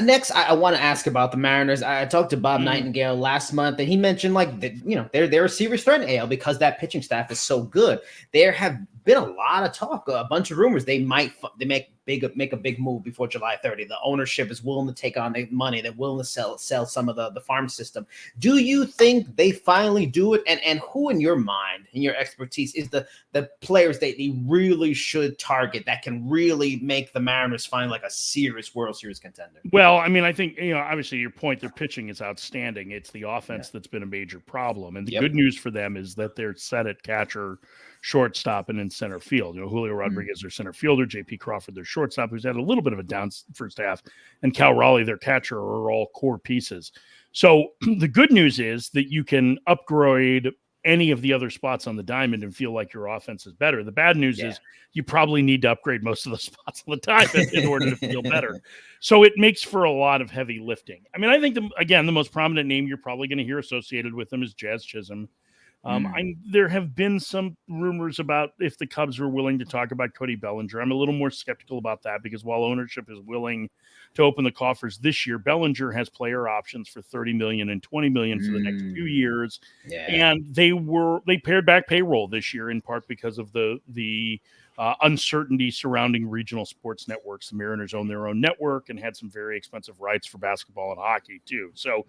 Next, I want to ask about the Mariners. I talked to Bob Nightingale last month, and he mentioned like that, they're a serious threat in AL because that pitching staff is so good. There have been a lot of talk, a bunch of rumors they make a big move before July 30. The ownership is willing to take on the money. They're willing to sell some of the farm system. Do you think they finally do it? And who in your mind, in your expertise, is the players that they really should target that can really make the Mariners find like a serious World Series contender? Well, I mean, I think, obviously your point, their pitching is outstanding. It's the offense that's been a major problem. And the good news for them is that they're set at catcher, shortstop, and in center field. Julio Rodriguez, their center fielder, J.P. Crawford, their shortstop, who's had a little bit of a down first half, and Cal Raleigh, their catcher, are all core pieces. So the good news is that you can upgrade any of the other spots on the diamond and feel like your offense is better. The bad news is you probably need to upgrade most of the spots on the diamond in order to feel better. So it makes for a lot of heavy lifting. I mean, I think, the most prominent name you're probably going to hear associated with them is Jazz Chisholm. There have been some rumors about if the Cubs were willing to talk about Cody Bellinger. I'm a little more skeptical about that because while ownership is willing to open the coffers this year, Bellinger has player options for $30 million and $20 million for the next few years. And they pared back payroll this year in part because of the uncertainty surrounding regional sports networks. The Mariners own their own network and had some very expensive rights for basketball and hockey too. So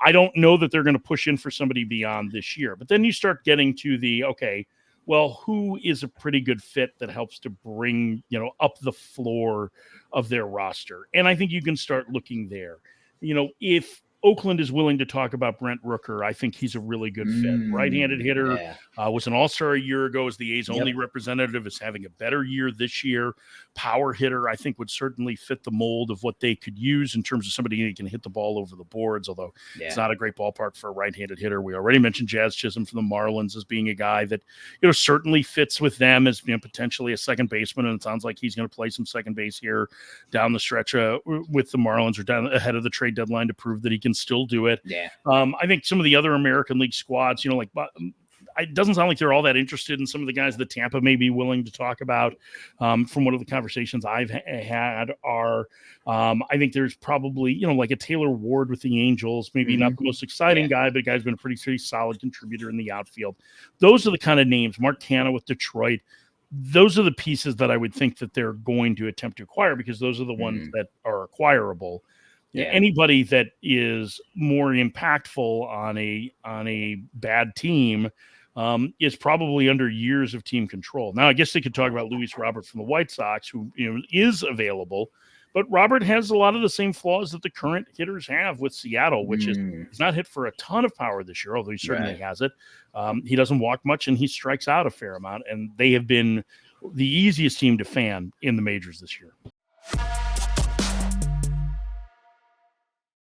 I don't know that they're going to push in for somebody beyond this year. But then you start getting to who is a pretty good fit that helps to bring, up the floor of their roster? And I think you can start looking there. If Oakland is willing to talk about Brent Rooker, I think he's a really good fit. Right-handed hitter, was an all-star a year ago as the A's only representative, is having a better year this year. Power hitter, I think, would certainly fit the mold of what they could use in terms of somebody who can hit the ball over the boards, although it's not a great ballpark for a right-handed hitter. We already mentioned Jazz Chisholm from the Marlins as being a guy that, certainly fits with them as potentially a second baseman, and it sounds like he's going to play some second base here down the stretch with the Marlins or down ahead of the trade deadline to prove that he can still do it. I think some of the other American League squads, it doesn't sound like they're all that interested in some of the guys that Tampa may be willing to talk about. From one of the conversations I've had are, I think there's probably, like a Taylor Ward with the Angels, maybe not the most exciting guy, but a guy's been a pretty solid contributor in the outfield. Those are the kind of names. Mark Canha with Detroit. Those are the pieces that I would think that they're going to attempt to acquire because those are the ones that are acquirable. Anybody that is more impactful on a bad team is probably under years of team control. Now, I guess they could talk about Luis Robert from the White Sox, who is available, but Robert has a lot of the same flaws that the current hitters have with Seattle, which is he's not hit for a ton of power this year, although he certainly has it. He doesn't walk much, and he strikes out a fair amount, and they have been the easiest team to fan in the majors this year.